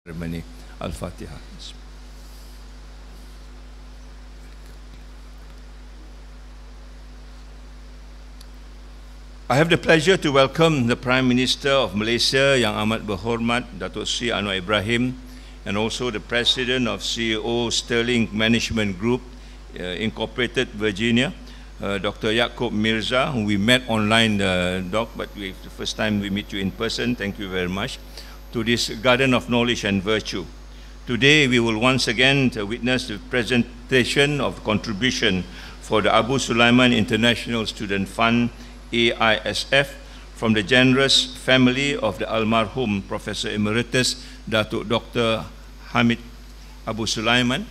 ceremony. Al-Fatiha. I have the pleasure to welcome the Prime Minister of Malaysia, Yang Amat Berhormat Datuk Seri Anwar Ibrahim, and also the President of CEO Sterling Management Group, Incorporated, Virginia, Dr. Yaakob Mirza, whom we met online, Doc, but the first time we meet you in person. Thank you very much. To this Garden of Knowledge and Virtue. Today we will once again witness the presentation of contribution for the Abusulayman International Student Fund, AISF, from the generous family of the almarhum Professor Emeritus Datuk Dr. Hamid Abusulayman,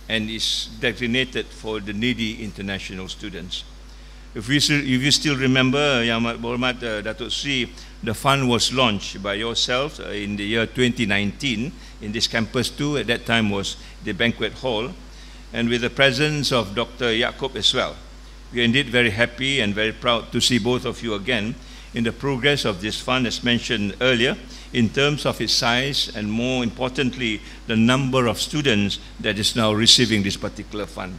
and is designated for the needy international students. If you still remember, Yang Amat Berhormat Datuk Seri, the fund was launched by yourself in the year 2019 in this campus too. At that time was the banquet hall, and with the presence of Dr. Yaakob as well. We are indeed very happy and very proud to see both of you again in the progress of this fund, as mentioned earlier, in terms of its size and, more importantly, the number of students that is now receiving this particular fund.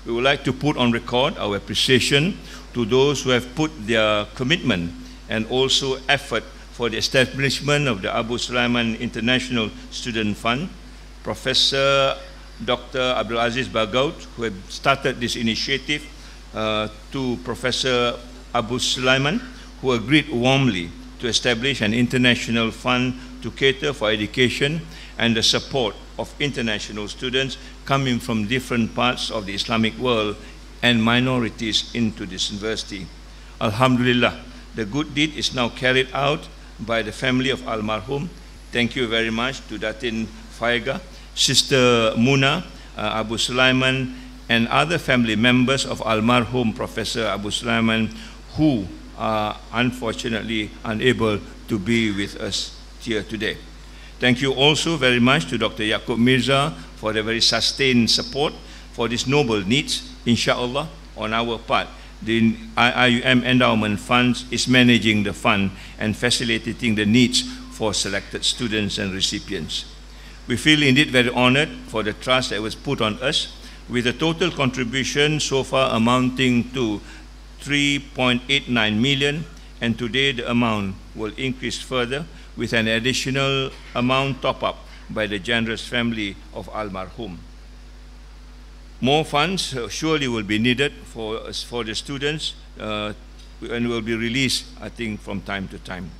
We would like to put on record our appreciation to those who have put their commitment and also effort for the establishment of the Abusulayman International Student Fund, Professor Dr. Abdul Aziz Bagaut, who had started this initiative, to Professor Abusulayman, who agreed warmly to establish an international fund to cater for education and the support of international students coming from different parts of the Islamic world and minorities into this university. Alhamdulillah, the good deed is now carried out by the family of Almarhum. Thank you very much to Datin Faiga, Sister Muna Abusulayman, and other family members of Almarhum Professor Abusulayman, who are unfortunately unable to be with us here today. Thank you also very much to Dr. Yaakob Mirza for the very sustained support for these noble needs. Inshallah, on our part, the IIUM Endowment Funds is managing the fund and facilitating the needs for selected students and recipients. We feel indeed very honored for the trust that was put on us, with a total contribution so far amounting to 3.89 million, and today the amount will increase further with an additional amount top-up by the generous family of Almarhum. More funds surely will be needed for the students and will be released, I think, from time to time.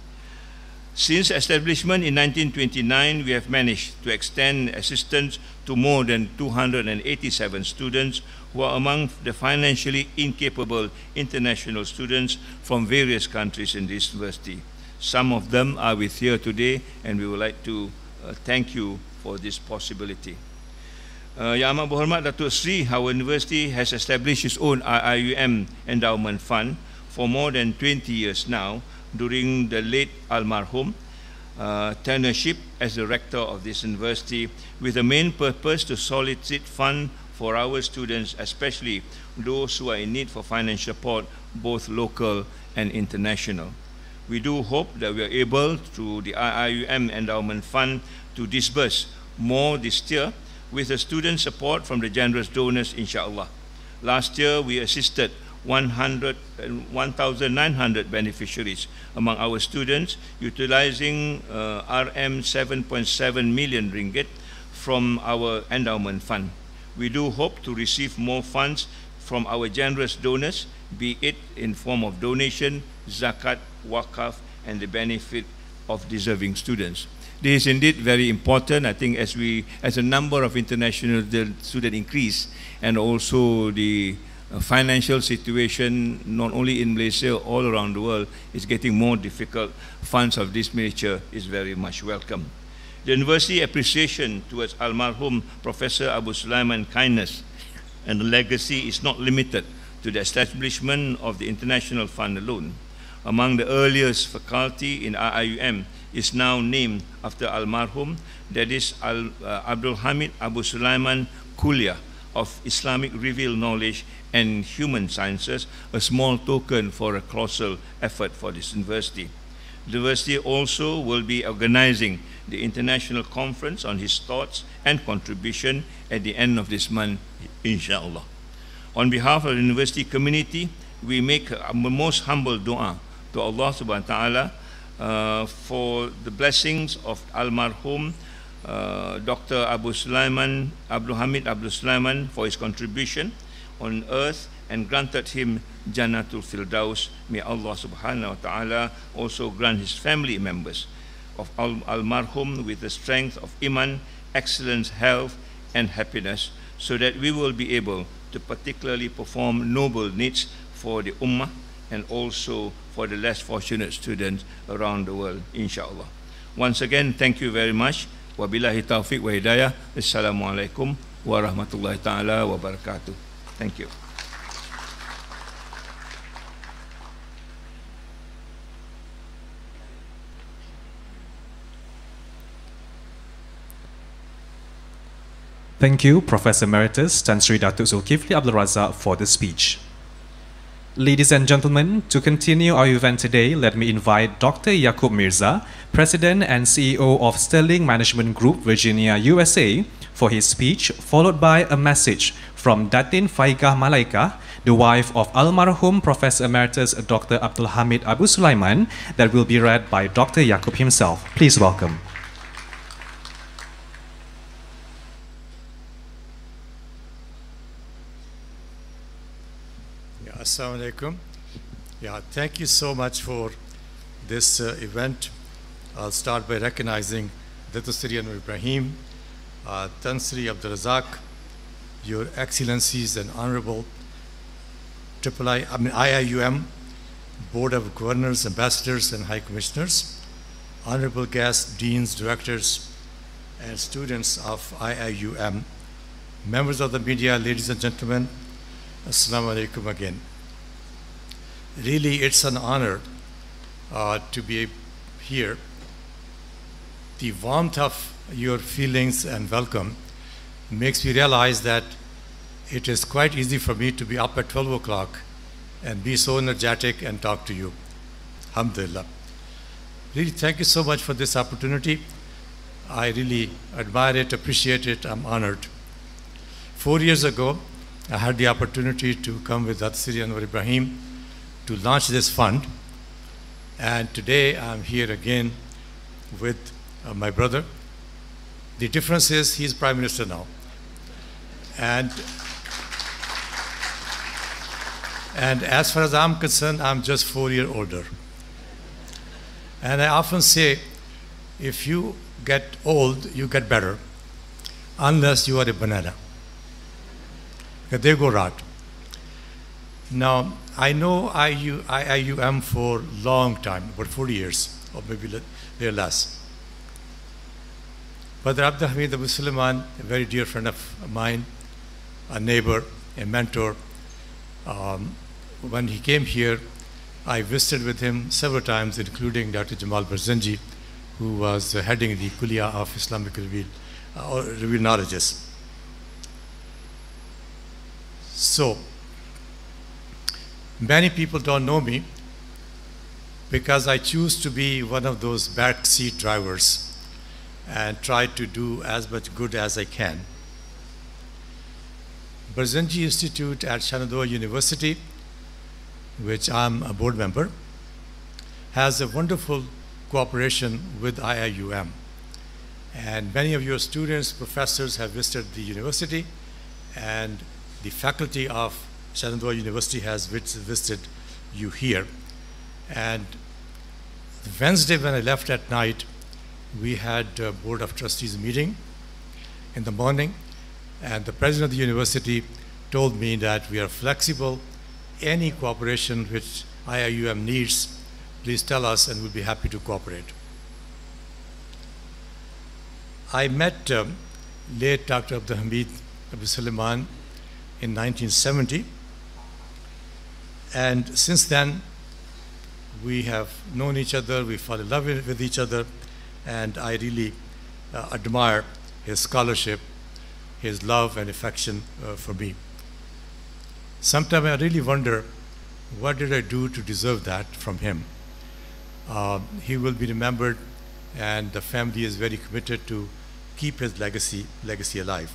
Since establishment in 1929, we have managed to extend assistance to more than 287 students who are among the financially incapable international students from various countries in this university. Some of them are with here today, and we would like to thank you for this possibility. Yang Amat Berhormat Datuk Seri, our university has established its own IIUM Endowment Fund for more than 20 years now, during the late Almarhum tenureship as the rector of this university, with the main purpose to solicit funds for our students, especially those who are in need for financial support, both local and international. We do hope that we are able, through the IIUM Endowment Fund, to disburse more this year with the student support from the generous donors, inshallah. Last year, we assisted 1,900 beneficiaries among our students, utilizing RM 7.7 million ringgit from our endowment fund. We do hope to receive more funds from our generous donors, be it in form of donation, zakat, wakaf, and the benefit of deserving students. This is indeed very important. I think as the number of international students increase, and also the financial situation, not only in Malaysia, all around the world, is getting more difficult, funds of this nature is very much welcome. The university appreciation towards Almarhum Professor Abusulayman kindness and the legacy is not limited to the establishment of the International Fund alone. Among the earliest faculty in IIUM is now named after Almarhum, that is Abdul Hamid Abusulayman Kuliah of Islamic Revealed Knowledge and Human Sciences, a small token for a colossal effort for this university. The university also will be organizing the international conference on his thoughts and contribution at the end of this month, inshallah. On behalf of the university community, we make a most humble dua to Allah subhanahu wa ta'ala for the blessings of Almarhum Dr. Abusulayman, Abdul Hamid Abusulayman, for his contribution on earth and granted him Jannatul Firdaus. May Allah subhanahu wa ta'ala also grant his family members of Almarhum with the strength of Iman, excellence, health and happiness, so that we will be able to particularly perform noble needs for the Ummah and also for the less fortunate students around the world, inshallah. Once again, thank you very much. Wabillahi taufiq wa hidayah. Assalamualaikum warahmatullahi ta'ala wabarakatuh. Thank you. Thank you, Professor Emeritus Tan Sri Datuk Zulkifli Abdul Razak, for the speech. Ladies and gentlemen, to continue our event today, let me invite Dr. Yaakob Mirza, President and CEO of Sterling Management Group, Virginia, USA, for his speech, followed by a message from Datin Faigah Malaika, the wife of Almarhum Professor Emeritus Dr. Abdul Hamid Abusulayman, that will be read by Dr. Yaakob himself. Please welcome. Assalamu alaikum. Yeah, thank you so much for this event. I'll start by recognizing Datuk Seri Anwar Ibrahim, Tan Sri Abdul Razak, Your Excellencies and Honorable IIUM, Board of Governors, Ambassadors and High Commissioners, Honorable guests, Deans, Directors, and students of IIUM, members of the media, ladies and gentlemen, Assalamu alaikum again. Really, it's an honor to be here. The warmth of your feelings and welcome makes me realize that it is quite easy for me to be up at 12 o'clock and be so energetic and talk to you. Alhamdulillah. Really, thank you so much for this opportunity. I really admire it, appreciate it, I'm honored. 4 years ago, I had the opportunity to come with Datuk Seri Anwar Ibrahim to launch this fund, and today I'm here again with my brother. The difference is he's Prime Minister now, and as far as I'm concerned, I'm just 4 years older. And I often say, if you get old, you get better, unless you are a banana. They go rot. Now, I know IIUM for a long time, about 40 years, or maybe less. Brother Abdul Hamid Abusulayman, a very dear friend of mine, a neighbor, a mentor. When he came here, I visited with him several times, including Dr. Jamal Barzanji, who was heading the Kuliya of Islamic Revealed Knowledges. So, many people don't know me because I choose to be one of those backseat drivers and try to do as much good as I can. Barzanji Institute at Shenandoah University, which I'm a board member, has a wonderful cooperation with IIUM. And many of your students, professors have visited the university, and the faculty of Shenandoah University has visited you here. And Wednesday when I left at night, we had a Board of Trustees meeting in the morning, and the president of the university told me that we are flexible. Any cooperation which IIUM needs, please tell us and we'll be happy to cooperate. I met late Dr. Abdul Hamid Abusulayman in 1970, and since then we have known each other, we fall in love with each other, and I really admire his scholarship, his love and affection for me. Sometimes I really wonder, what did I do to deserve that from him? He will be remembered, and the family is very committed to keep his legacy alive.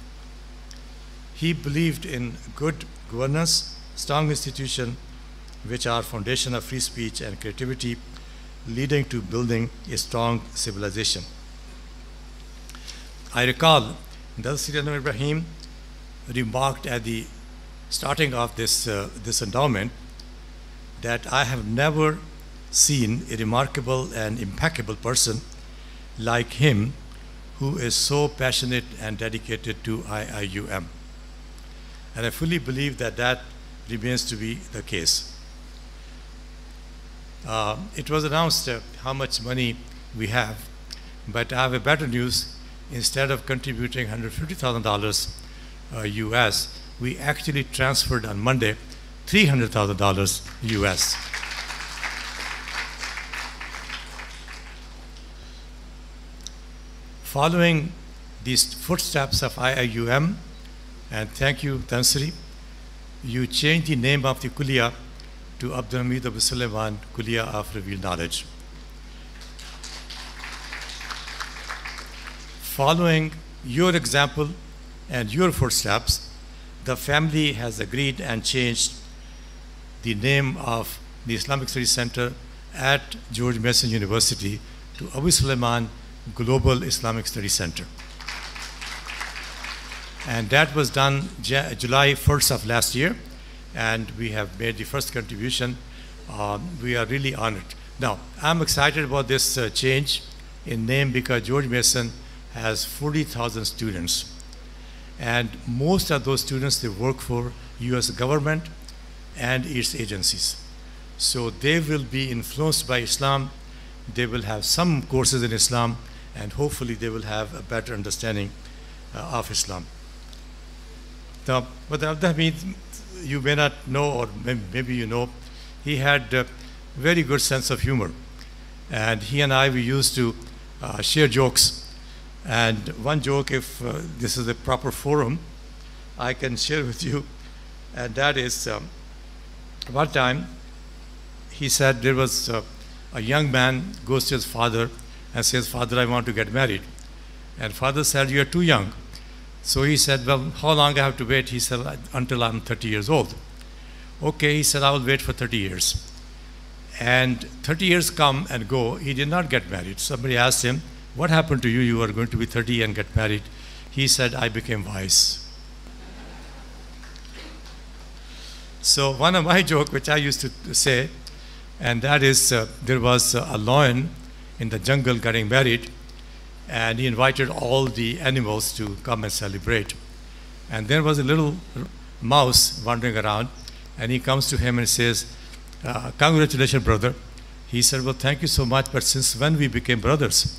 He believed in good governance, strong institutions, which are foundation of free speech and creativity, leading to building a strong civilization. I recall Datuk Seri Anwar Ibrahim remarked at the starting of this endowment that I have never seen a remarkable and impeccable person like him who is so passionate and dedicated to IIUM. And I fully believe that that remains to be the case. It was announced how much money we have, but I have a better news. Instead of contributing $150,000 US, we actually transferred on Monday $300,000 US. Following these footsteps of IIUM, and thank you, Seri, you changed the name of the Kuliya to Abdul Hamid Abusulayman Kuliya of Revealed Knowledge. Following your example and your footsteps, the family has agreed and changed the name of the Islamic Studies Center at George Mason University to Abusulayman Global Islamic Studies Center. And that was done July 1st of last year, and we have made the first contribution. We are really honored. Now, I'm excited about this change in name because George Mason has 40,000 students. And most of those students, they work for US government and its agencies. So they will be influenced by Islam. They will have some courses in Islam, and hopefully they will have a better understanding of Islam. Now, but Abdul Hamid, you may not know, or maybe you know, he had a very good sense of humor. And he and I, we used to share jokes. And one joke, if this is a proper forum, I can share with you. And that is, one time, he said there was a young man goes to his father and says, "Father, I want to get married." And father said, "You're too young." So he said, "Well, how long I have to wait?" He said, "Until I'm 30 years old." Okay, he said, "I will wait for 30 years. And 30 years come and go, he did not get married. Somebody asked him, "What happened to you? You are going to be 30 and get married." He said, "I became wise." So one of my jokes, which I used to say, and that is, there was a lion in the jungle getting married, and he invited all the animals to come and celebrate. And there was a little mouse wandering around, and he comes to him and says, "Congratulations, brother." He said, "Well, thank you so much, but since when we became brothers?"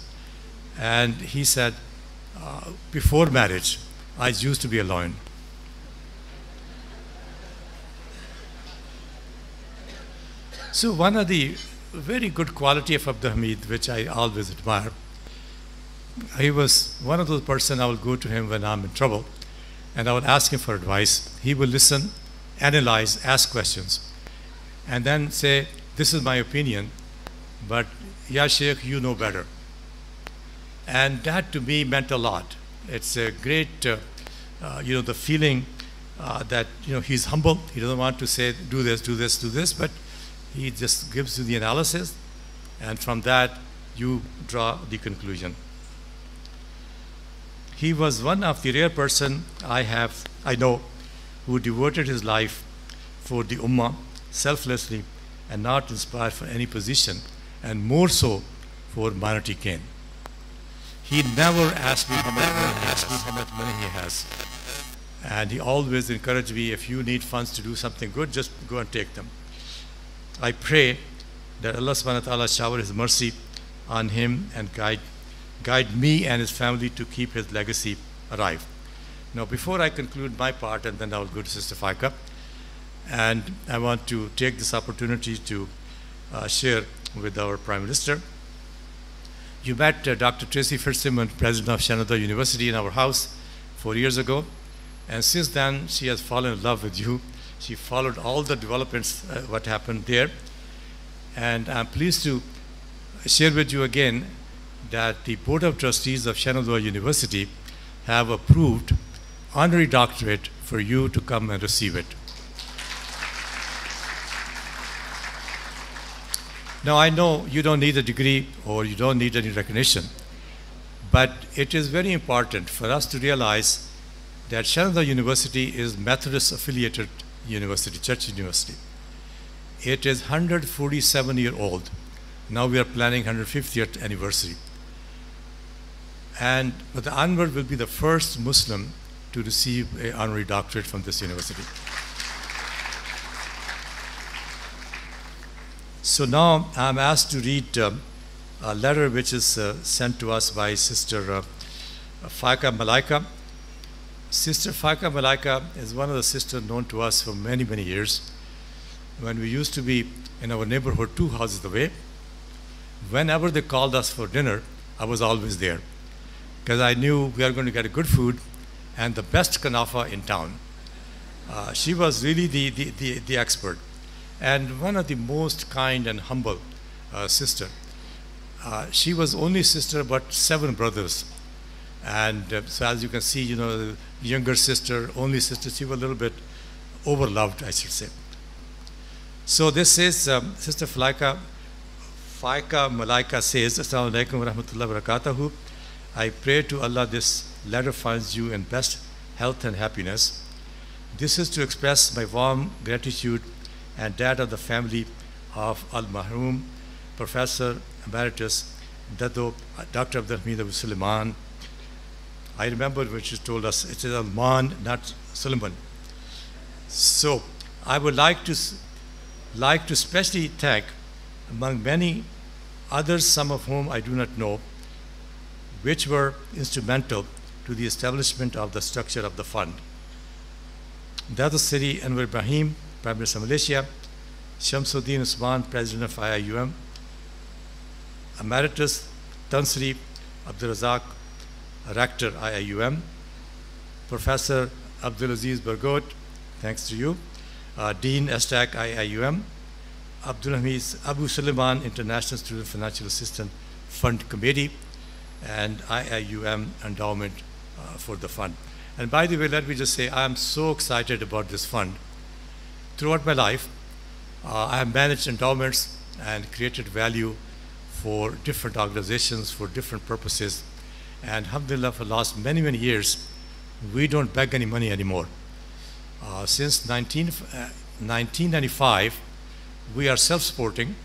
And he said, "Before marriage, I used to be a lion." So one of the very good quality of Abdul Hamid, which I always admire, he was one of those persons I will go to him when I'm in trouble, and I would ask him for advice. He will listen, analyze, ask questions, and then say, "This is my opinion, but Ya Sheikh, you know better." And that to me meant a lot. It's a great, the feeling that, he's humble. He doesn't want to say, "Do this, do this, do this," but he just gives you the analysis, and from that, you draw the conclusion. He was one of the rare person I know who devoted his life for the Ummah selflessly and not inspired for any position, and more so for minority gain. He never asked me how much money he has. And he always encouraged me, if you need funds to do something good, just go and take them. I pray that Allah subhanahu wa ta'ala shower His mercy on him and guide me and his family to keep his legacy alive. Now, before I conclude my part, and then I will go to Sister Faika, and I want to take this opportunity to share with our Prime Minister. You met Dr. Tracy Fitzsimmons, President of Shenandoah University, in our house 4 years ago, and since then she has fallen in love with you. She followed all the developments, what happened there, and I'm pleased to share with you again that the Board of Trustees of Shenandoah University have approved honorary doctorate for you to come and receive it. Now, I know you don't need a degree or you don't need any recognition, but it is very important for us to realize that Shenandoah University is Methodist affiliated university, church university. It is 147-year-old. Now we are planning 150th anniversary. And Brother Anwar will be the first Muslim to receive an honorary doctorate from this university. So now I'm asked to read a letter which is sent to us by Sister Faika Malaika. Sister Faika Malaika is one of the sisters known to us for many, many years. When we used to be in our neighborhood 2 houses away, whenever they called us for dinner, I was always there, because I knew we are going to get a good food and the best kanafa in town. She was really the expert, and one of the most kind and humble sister. She was only sister but 7 brothers, and so as you can see, you know, the younger sister, only sister, she was a little bit overloved, I should say. So this is Sister Faika Malaika says, Assalamu alaikum wa rahmatullahi wa barakatuhu. I pray to Allah this letter finds you in best health and happiness. This is to express my warm gratitude and that of the family of Al-Mahroom, Professor Emeritus Datuk Dr. Abusulayman. I remember when she told us it is Al-Man, not Suleiman. So I would like to especially thank, among many others, some of whom I do not know, which were instrumental to the establishment of the structure of the fund. Datuk Seri Anwar Ibrahim, Prime Minister of Malaysia, Shamsuddin Usman, President of IIUM, Emeritus Seri Abdul Razak, Rector IIUM, Professor Abdulaziz Bargot, thanks to you, Dean Estac IIUM, Abusulayman International Student Financial Assistance Fund Committee, and IIUM Endowment for the fund. And by the way, let me just say, I am so excited about this fund. Throughout my life, I have managed endowments and created value for different organizations, for different purposes. And alhamdulillah, for the last many, many years, we don't beg any money anymore. Since 1995, we are self-supporting,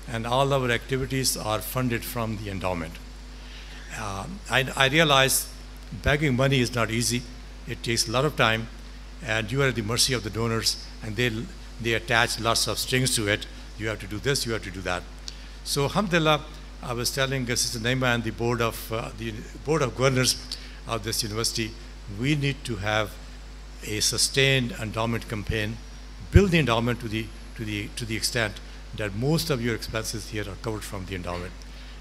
and all our activities are funded from the endowment. I realize begging money is not easy. It takes a lot of time, and you are at the mercy of the donors, and they attach lots of strings to it. You have to do this, you have to do that. So alhamdulillah, I was telling Sister Naima and the board of governors of this university, we need to have a sustained endowment campaign, build the endowment to the extent that most of your expenses here are covered from the endowment.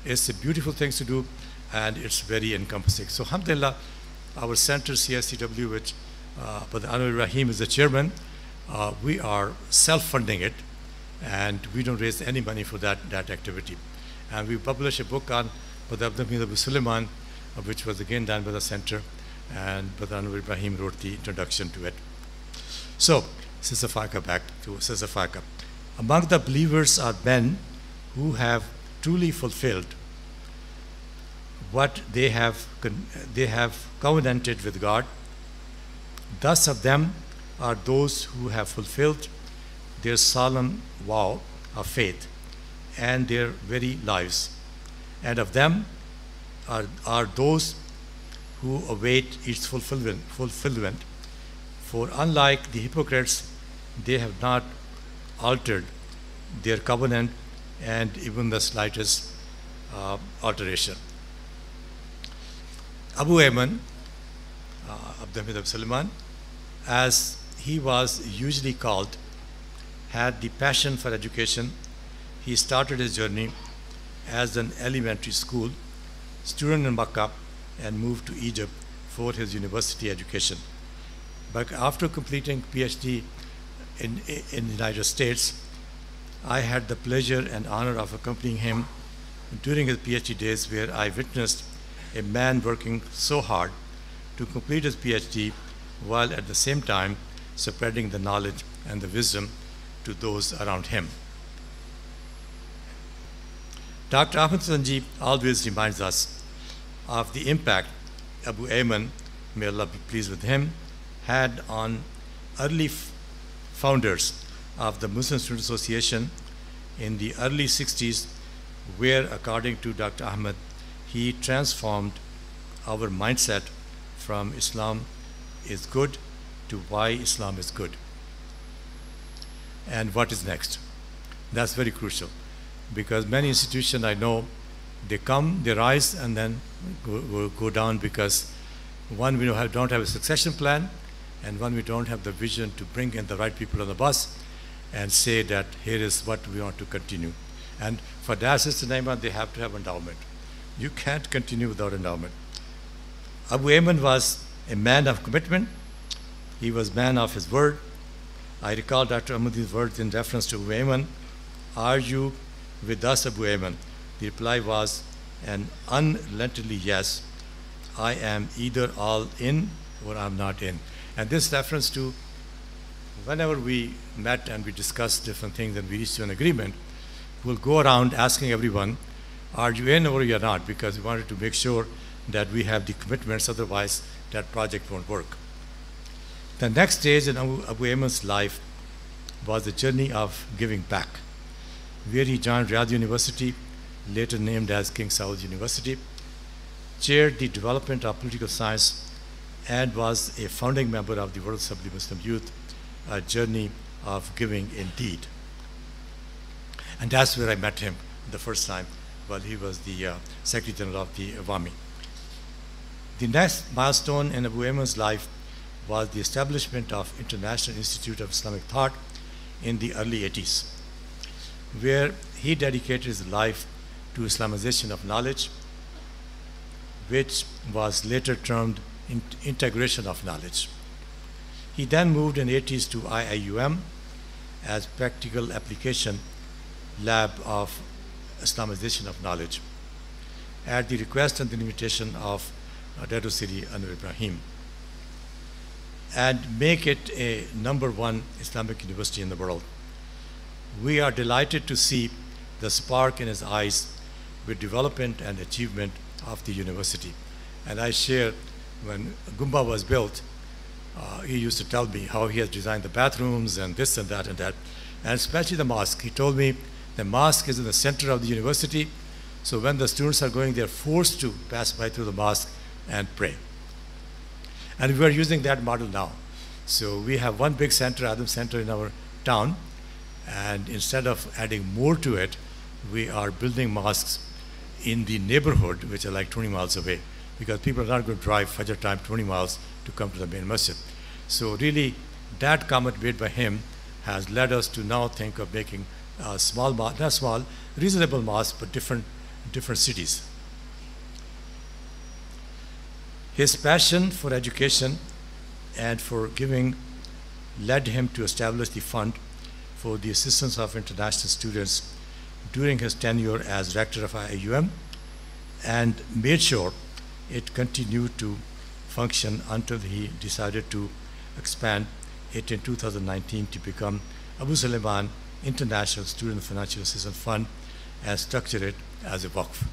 It's a beautiful thing to do, and it's very encompassing. So alhamdulillah, our center CSCW, which Brother Anwar Ibrahim is the chairman, we are self-funding it, and we don't raise any money for that activity. And we published a book on Brother Abusulayman, which was again done by the center, and Brother Anwar Ibrahim wrote the introduction to it. So, Sister Faika, back to Sister Faika. Among the believers are men who have truly fulfilled what they have covenanted with God. Thus of them are those who have fulfilled their solemn vow of faith and their very lives. And of them are those who await its fulfillment. For unlike the hypocrites, they have not altered their covenant and even the slightest alteration. Abusulayman, Abusulayman, as he was usually called, had the passion for education. He started his journey as an elementary school student in Makkah and moved to Egypt for his university education. But after completing PhD in the United States, I had the pleasure and honor of accompanying him during his PhD days, where I witnessed a man working so hard to complete his PhD while at the same time spreading the knowledge and the wisdom to those around him. Dr. Ahmed Sanji always reminds us of the impact Abusulayman, may Allah be pleased with him, had on early founders of the Muslim Student Association in the early 60s, where, according to Dr. Ahmed, he transformed our mindset from Islam is good to why Islam is good. And what is next? That's very crucial, because many institutions I know, they come, they rise, and then go down because one, we don't have a succession plan, and one, we don't have the vision to bring in the right people on the bus and say that here is what we want to continue. And for that, Sister Naima, they have to have endowment. You can't continue without endowment. Abusulayman was a man of commitment. He was man of his word. I recall Dr. Ahmadi's words in reference to Abusulayman. Are you with us, Abusulayman? The reply was an unrelentingly yes. I am either all in or I'm not in. And this reference to whenever we met and we discussed different things and we reached to an agreement, we'll go around asking everyone, are you in or you're not? Because we wanted to make sure that we have the commitments, otherwise that project won't work. The next stage in Abusulayman's life was the journey of giving back, where he joined Riyadh University, later named as King Saud University, chaired the development of political science, and was a founding member of the World Assembly Muslim Youth, a journey of giving indeed. And that's where I met him the first time, while he was the Secretary General of the AWANI. The next milestone in Abusulayman's life was the establishment of International Institute of Islamic Thought in the early 80s, where he dedicated his life to Islamization of knowledge, which was later termed integration of knowledge. He then moved in the 80s to IIUM as practical application lab of Islamization of knowledge, at the request and the invitation of Datuk Seri Anwar Ibrahim, and make it a #1 Islamic university in the world. We are delighted to see the spark in his eyes with development and achievement of the university. And I share, when Gumba was built, he used to tell me how he has designed the bathrooms and this and that, and especially the mosque. He told me the mosque is in the center of the university, so when the students are going, they're forced to pass by through the mosque and pray. And we are using that model now. So we have one big center, Adam Center, in our town, and instead of adding more to it, we are building mosques in the neighborhood, which are like 20 miles away, because people are not going to drive Fajr time 20 miles to come to the main masjid. So really, that comment made by him has led us to now think of making small, not small, reasonable mosques, but different cities. His passion for education and for giving led him to establish the fund for the assistance of international students during his tenure as rector of IIUM, and made sure it continued to function until he decided to expand it in 2019 to become Abusulayman International Student Financial Assistance Fund and structure it as a waqf.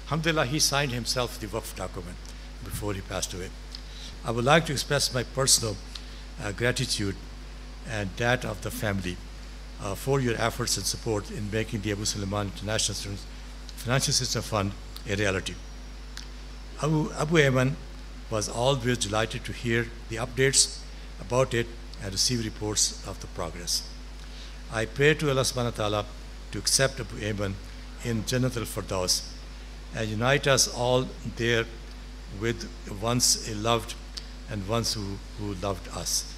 Alhamdulillah, he signed himself the waqf document before he passed away. I would like to express my personal gratitude and that of the family for your efforts and support in making the Abusulayman International Students Financial System Fund a reality. Abusulayman was always delighted to hear the updates about it and receive reports of the progress. I pray to Allah subhanahu wa ta'ala to accept Abusulayman in Jannat al-Firdaus and unite us all there with once a loved and ones who loved us.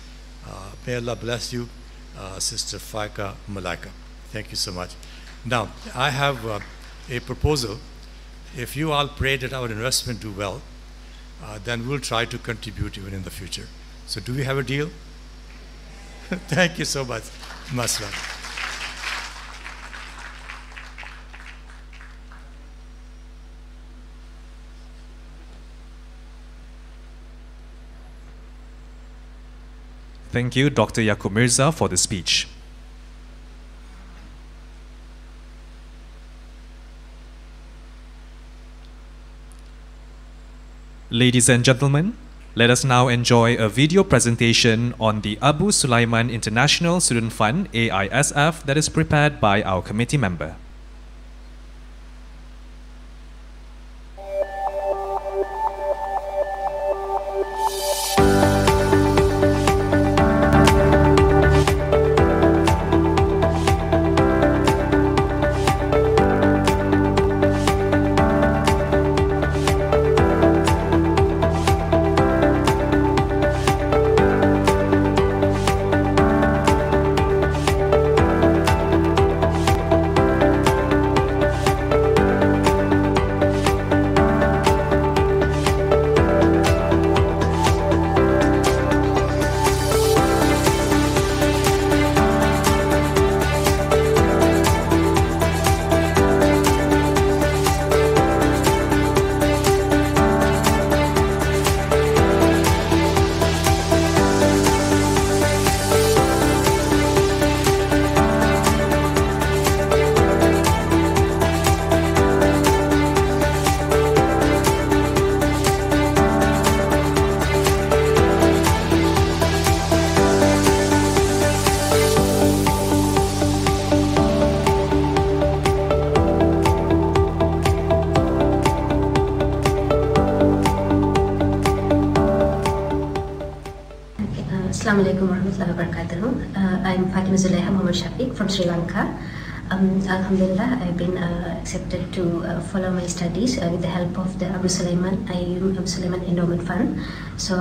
May Allah bless you, Sister Faika Malaika. Thank you so much. Now, I have a proposal. If you all pray that our investment do well, then we'll try to contribute even in the future. So do we have a deal? Thank you so much. Masla. Thank you, Dr. Yaakob Mirza, for the speech. Ladies and gentlemen, let us now enjoy a video presentation on the Abusulayman International Student Fund, AISF, that is prepared by our committee member. Assalamualaikum warahmatullahi wabarakatuh. I'm Fatima Zulaiha Muhammad Shafiq from Sri Lanka. Alhamdulillah, I've been accepted to follow my studies with the help of the Abusulayman Endowment Fund. So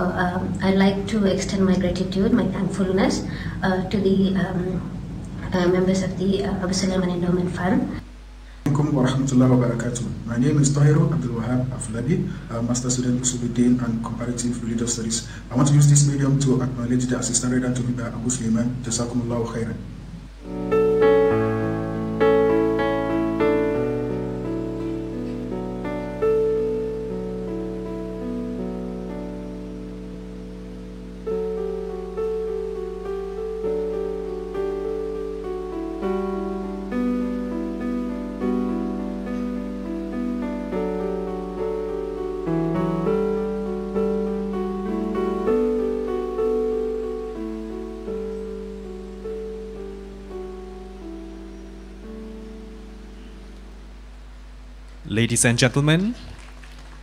I'd like to extend my gratitude, my thankfulness to the members of the Abusulayman Endowment Fund. My name is Tahiru Abdul Wahab Aflabi, Master Student Usubuddin and Comparative Religious Studies. I want to use this medium to acknowledge the Assistant Reader to Mr. Abusulayman. Jazakumullahu khairan. Ladies and gentlemen,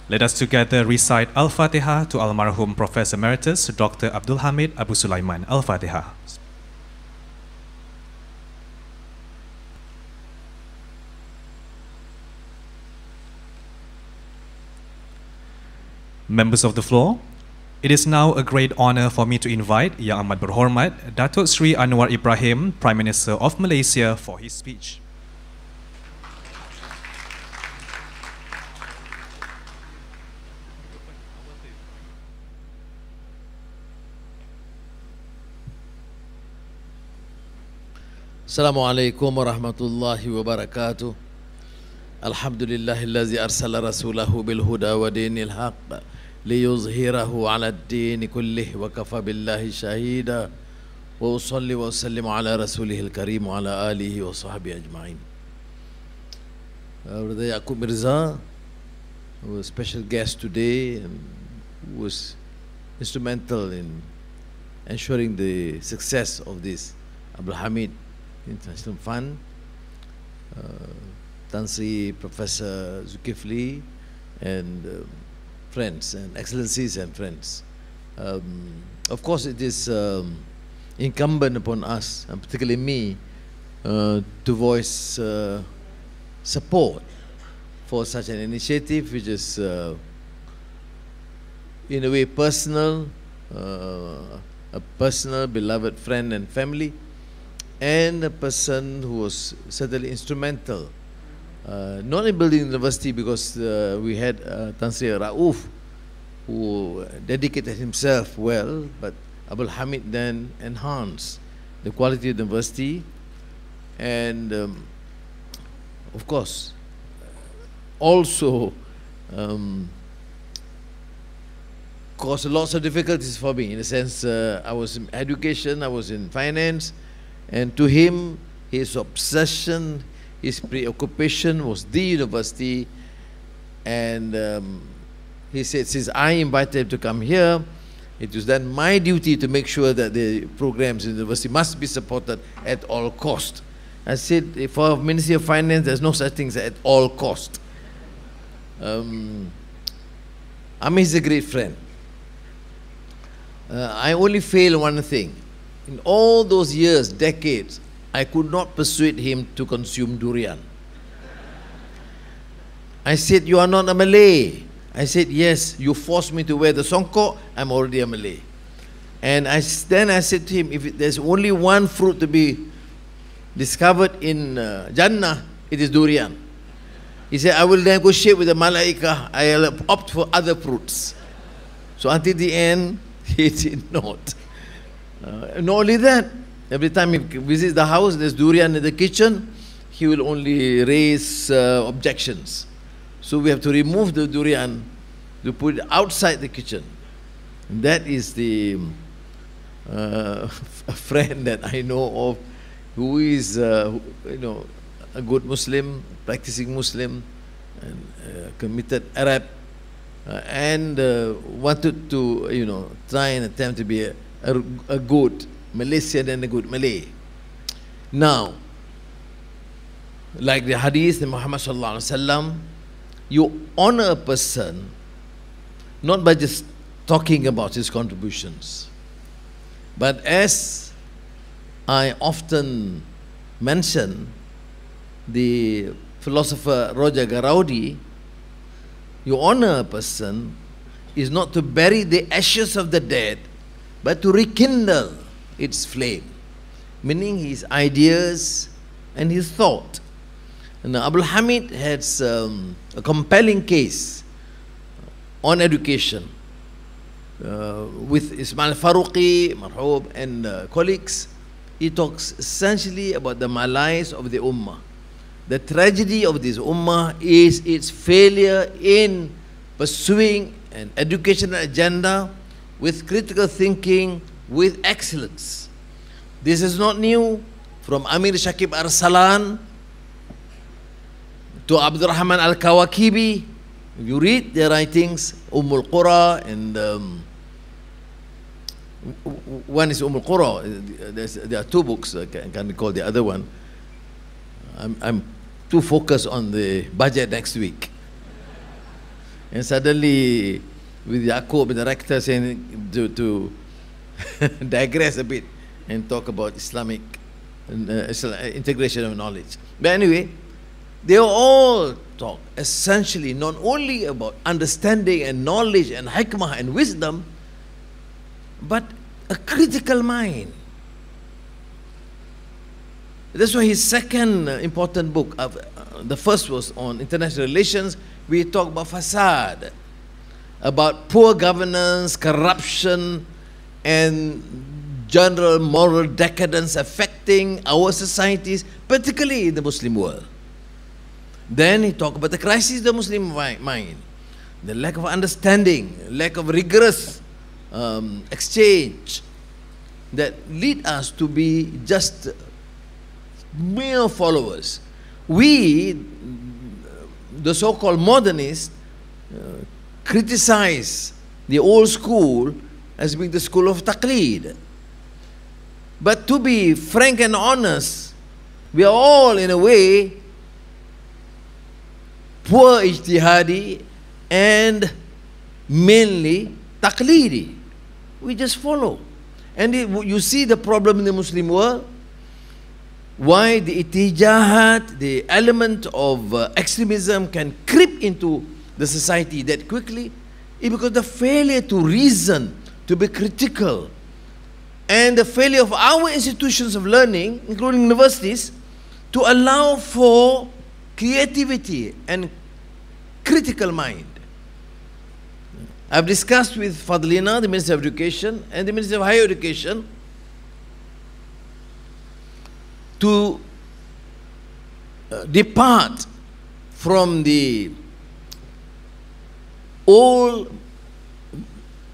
let us together recite Al-Fatiha to Almarhum Professor Emeritus Dr. Abdul Hamid Abusulayman. Al-Fatiha. Members of the floor, it is now a great honor for me to invite Yang Amat Berhormat Datuk Seri Anwar Ibrahim, Prime Minister of Malaysia, for his speech. Assalamualaikum warahmatullahi wabarakatuh. Alhamdulillahillazi arsala rasulahu bil huda wa dinil haqq liyuzhirahu ala ad-din kullih wa kafa billahi shahida wa usalli wa usallimu ala rasulihil karim wa ala alihi wa sahbihi ajma'in. Brother Yaakob Mirza, who was a special guest today and was instrumental in ensuring the success of this Abdul Hamid International Fund, Tan Sri Professor Zulkifli, and friends and excellencies and friends. Of course, it is incumbent upon us, and particularly me, to voice support for such an initiative, which is in a way personal, a personal, beloved friend and family, and a person who was certainly instrumental, not in building the university, because we had Tan Sri Rauf, who dedicated himself well, but Abdul Hamid then enhanced the quality of the university, and of course also caused lots of difficulties for me. In a sense, I was in education, I was in finance, and to him, his obsession, his preoccupation was the university. And he said, since I invited him to come here, it was then my duty to make sure that the programs in the university must be supported at all cost. I said, for Ministry of Finance, there's no such thing as at all cost. He's a great friend. I only fail one thing. In all those years, decades, I could not persuade him to consume durian. I said, you are not a Malay. I said, yes, you forced me to wear the songkok, I'm already a Malay. And then I said to him, if there's only one fruit to be discovered in Jannah, it is durian. He said, I will negotiate with the Malaika, I'll opt for other fruits. So until the end, he did not. Not only that, every time he visits the house, there's durian in the kitchen, he will only raise objections. So we have to remove the durian to put it outside the kitchen. And that is the a friend that I know of who is, a good Muslim, practicing Muslim, and committed Arab, and wanted to, try and attempt to be a good Malaysian and a good Malay. Now, like the hadith in Muhammad sallallahu alaihi wasallam, you honor a person not by just talking about his contributions, but as I often mention the philosopher Roger Garaudi, you honor a person is not to bury the ashes of the dead, but to rekindle its flame, meaning his ideas and his thought. And Abdul Hamid has a compelling case on education with Ismail Faruqi, Marhoob, and colleagues. He talks essentially about the malaise of the Ummah. The tragedy of this Ummah is its failure in pursuing an educational agenda with critical thinking, with excellence. This is not new. From Amir Shakib Arsalan to Abdul Rahman Al-Kawakibi, if you read their writings, Ummul Qura, and one is Ummul Qura. There are two books, I can't recall the other one. I'm too focused on the budget next week. And suddenly, with Yaqub, the rector, saying to digress a bit and talk about Islamic integration of knowledge. But anyway, they all talk essentially not only about understanding and knowledge and hikmah and wisdom, but a critical mind. That's why his second important book, the first was on international relations, we talk about fasad, about poor governance, corruption, and general moral decadence affecting our societies, particularly in the Muslim world. Then he talked about the crisis of the Muslim mind, the lack of understanding, lack of rigorous exchange that lead us to be just mere followers. We, the so-called modernists, criticize the old school as being the school of taqleed. But to be frank and honest, we are all in a way poor ijtihadi and mainly taqleedi. We just follow. And you see the problem in the Muslim world, why the itijahat, the element of extremism can creep into the society that quickly, is because the failure to reason, to be critical, and the failure of our institutions of learning, including universities, to allow for creativity and critical mind. I've discussed with Fadlina, the Minister of Education, and the Minister of Higher Education, to depart from the old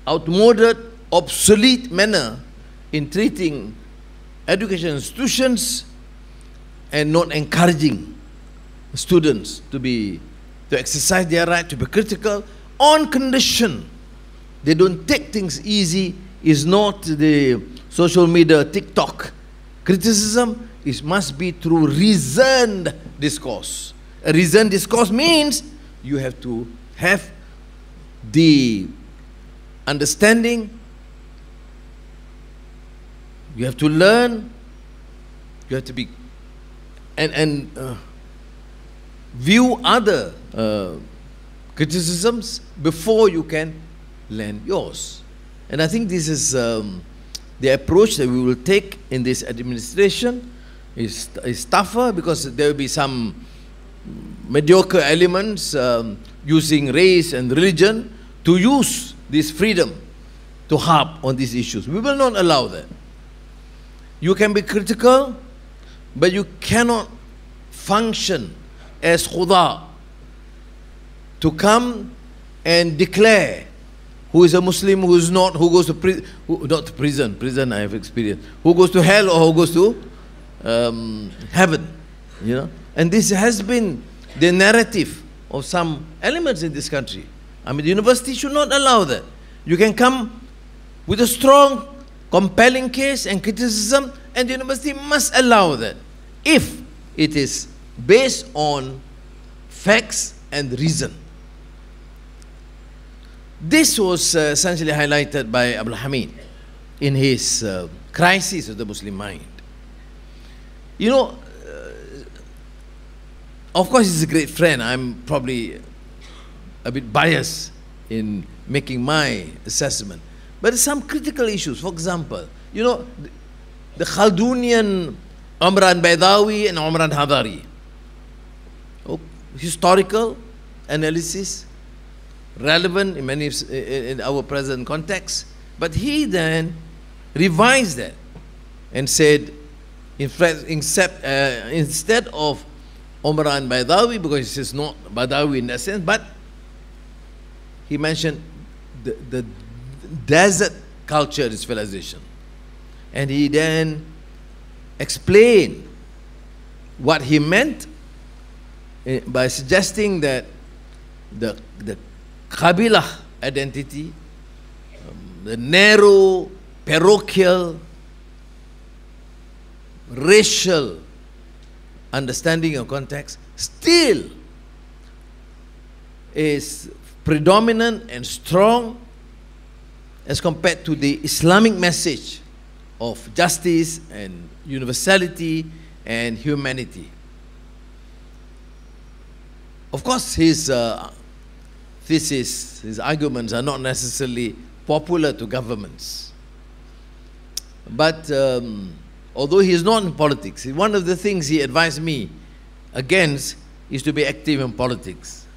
outmoded, obsolete manner in treating education institutions and not encouraging students to exercise their right to be critical on condition they don't take things easy. Is not the social media TikTok criticism. It must be through reasoned discourse. A reasoned discourse means you have to have the understanding, you have to learn, you have to be and view other criticisms before you can lend yours. And I think this is the approach that we will take in this administration. Is tougher because there will be some mediocre elements using race and religion to use this freedom to harp on these issues. We will not allow that. You can be critical, but you cannot function as khuda to come and declare who is a Muslim, who is not, who goes to not to prison I have experienced, who goes to hell or who goes to heaven, you know. And this has been the narrative of some elements in this country. I mean, the university should not allow that. You can come with a strong, compelling case and criticism, and the university must allow that if it is based on facts and reason. This was essentially highlighted by Abdul Hamid in his crisis of the Muslim mind. You know, of course he's a great friend. I'm probably a bit biased in making my assessment. But some critical issues, for example, you know, the Khaldunian Umran Baidawi and Umran Hadari. Historical analysis, relevant in many in our present context. But he then revised that and said, in fact, instead of Umran Baidawi, because it's not Badawi in that sense, but he mentioned the desert culture civilization. And he then explained what he meant by suggesting that the Qabilah identity, the narrow, parochial, racial understanding of context still is predominant and strong as compared to the Islamic message of justice and universality and humanity. Of course, his thesis, his arguments are not necessarily popular to governments. But although he is not in politics, one of the things he advised me against is to be active in politics.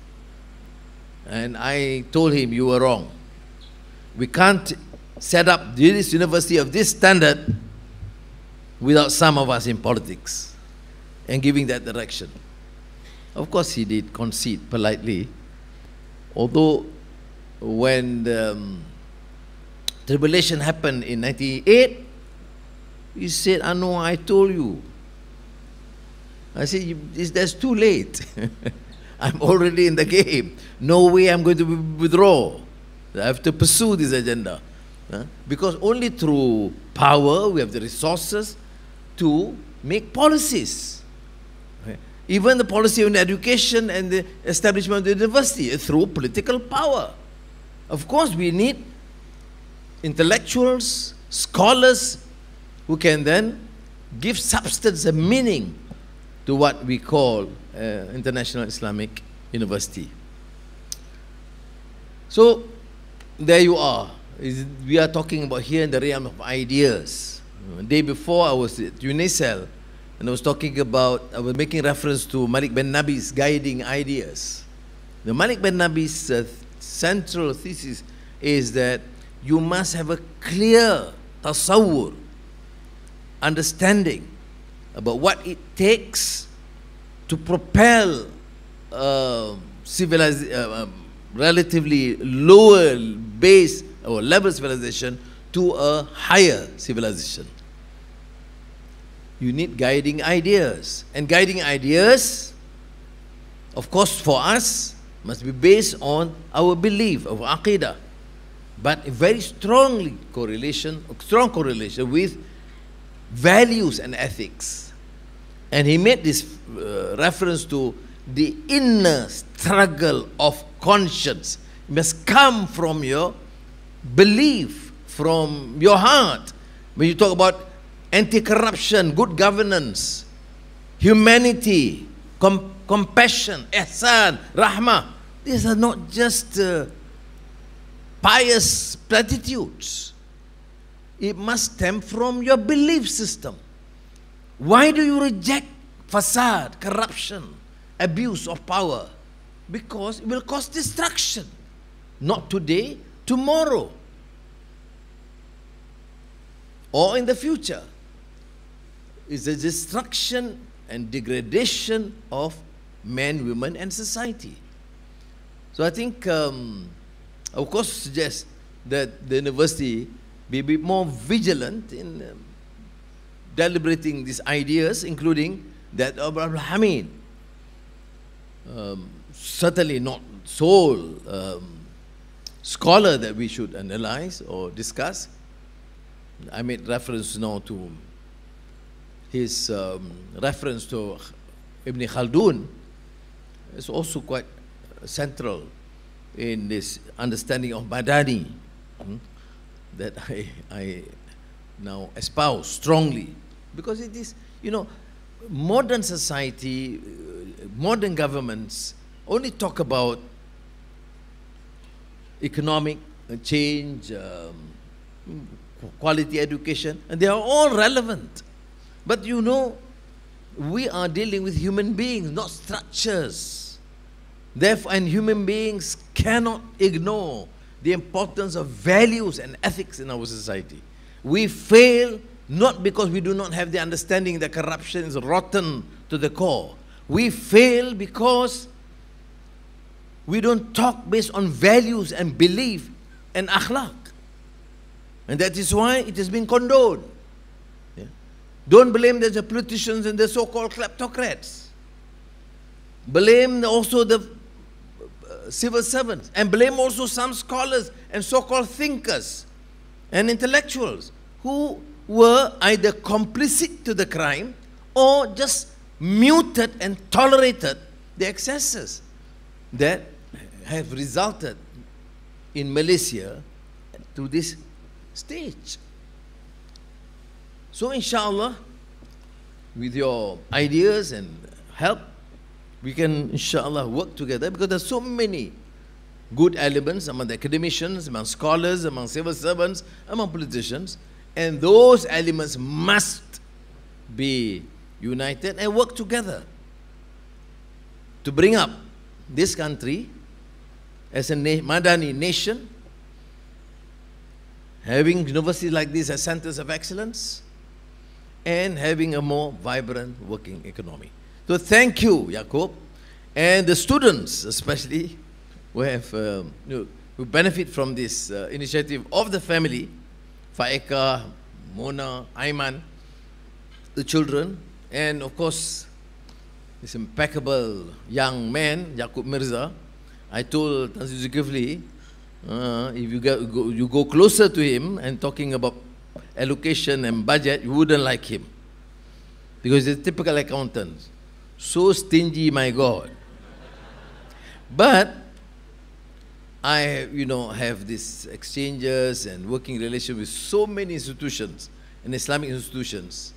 And I told him, you were wrong. We can't set up this university of this standard without some of us in politics and giving that direction. Of course, he did concede politely, although when the tribulation happened in 1998, he said, Anwar, I told you. I said, that's too late. I'm already in the game. No way I'm going to withdraw. I have to pursue this agenda. Because only through power we have the resources to make policies. Even the policy on education and the establishment of the university is through political power. Of course, we need intellectuals, scholars, who can then give substance and meaning to what we call International Islamic University. So, there you are. We are talking about here in the realm of ideas. The day before, I was at UNICEL, and I was talking about, I was making reference to Malik bin Nabi's guiding ideas. The Malik bin Nabi's central thesis is that you must have a clear tasawwur, understanding about what it takes to propel relatively lower base or level civilization to a higher civilization. You need guiding ideas. And guiding ideas, of course, for us, must be based on our belief, our aqidah. But a very strong correlation with values and ethics. And he made this reference to the inner struggle of conscience. It must come from your belief, from your heart. When you talk about anti-corruption, good governance, humanity, compassion, ihsan, rahmah, these are not just pious platitudes. It must stem from your belief system. Why do you reject fasad, corruption, abuse of power? Because it will cause destruction. Not today, tomorrow. Or in the future. It's the destruction and degradation of men, women, and society. So I think, of course, suggest that the university be a bit more vigilant in deliberating these ideas, including that of Hamid. Certainly not sole scholar that we should analyze or discuss. I made reference now to his reference to Ibn Khaldun. It's also quite central in this understanding of Madani that I now espouse strongly, because it is, you know, modern society, modern governments only talk about economic change, quality education, and they are all relevant. But you know, we are dealing with human beings, not structures. Therefore, and human beings cannot ignore the importance of values and ethics in our society. We fail not because we do not have the understanding that corruption is rotten to the core. We fail because we don't talk based on values and belief and akhlaq. And that is why it has been condoned. Yeah. Don't blame the politicians and the so-called kleptocrats. Blame also the civil servants, and blame also some scholars and so-called thinkers and intellectuals who were either complicit to the crime or just muted and tolerated the excesses that have resulted in Malaysia to this stage. So inshallah, with your ideas and help, we can inshallah work together, because there are so many good elements among the academicians, among scholars, among civil servants, among politicians, and those elements must be united and work together to bring up this country as a Madani nation, having universities like this as centers of excellence, and having a more vibrant working economy. So thank you, Yaakob, and the students especially who have who benefit from this initiative of the family, Faeka, Mona, Aiman, the children, and of course this impeccable young man, Yaakob Mirza. I told Tan Sri Zulkifli, if you go closer to him and talking about allocation and budget, you wouldn't like him, because he's a typical accountant. So stingy, my God. But I, have these exchanges and working relations with so many institutions and Islamic institutions.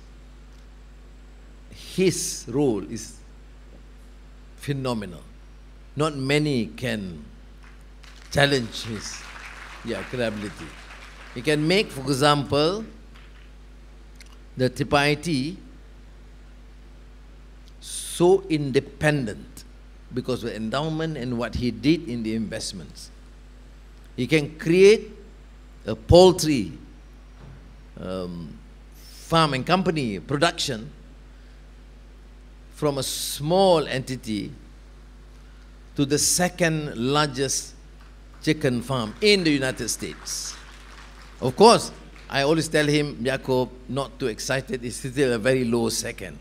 His role is phenomenal. Not many can challenge his credibility. He can make, for example, the TPIT so independent because of the endowment and what he did in the investments. He can create a poultry farm and company production from a small entity to the second largest chicken farm in the United States. Of course, I always tell him, Jacob, not too excited, it's still a very low second.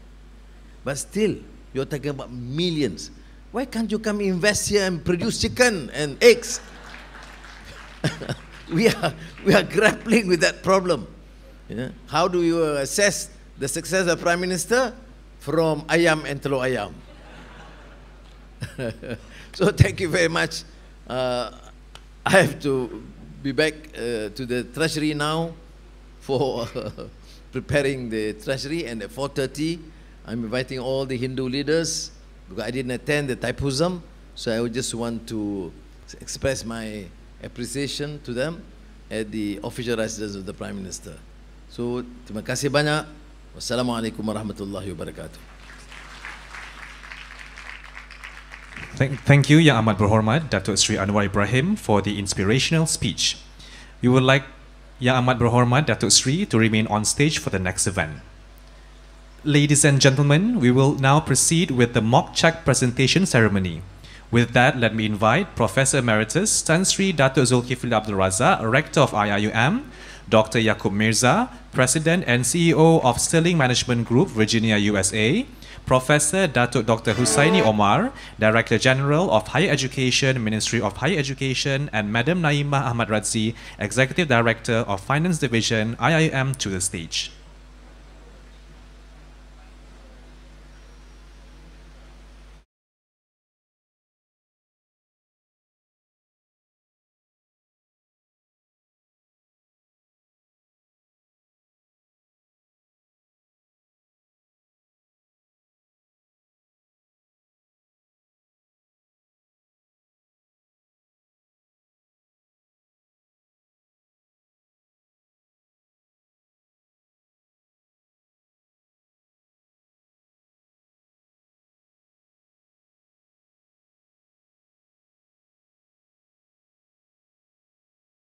But still, you're talking about millions. Why can't you come invest here and produce chicken and eggs? we are grappling with that problem. How do you assess the success of Prime Minister? From ayam and telur ayam. So thank you very much. I have to be back to the Treasury now for preparing the Treasury, and at 4:30 I'm inviting all the Hindu leaders because I didn't attend the Thaipusam, so I would just want to express my appreciation to them at the official residence of the Prime Minister. So terima kasih banyak. Wassalamualaikum warahmatullahi wabarakatuh. Thank you, Yang Amat Berhormat Datuk Seri Anwar Ibrahim, for the inspirational speech. We would like Yang Amat Berhormat Datuk Seri to remain on stage for the next event. Ladies and gentlemen, we will now proceed with the mock check presentation ceremony. With that, let me invite Professor Emeritus Tan Sri Datuk Zulkifli Abdul Razak, Rector of IIUM, Dr. Yaakob Mirza, President and CEO of Sterling Management Group, Virginia, USA, Professor Datuk Dr. Husaini Omar, Director General of Higher Education, Ministry of Higher Education, and Madam Naimah Ahmad Radzi, Executive Director of Finance Division, IIUM, to the stage.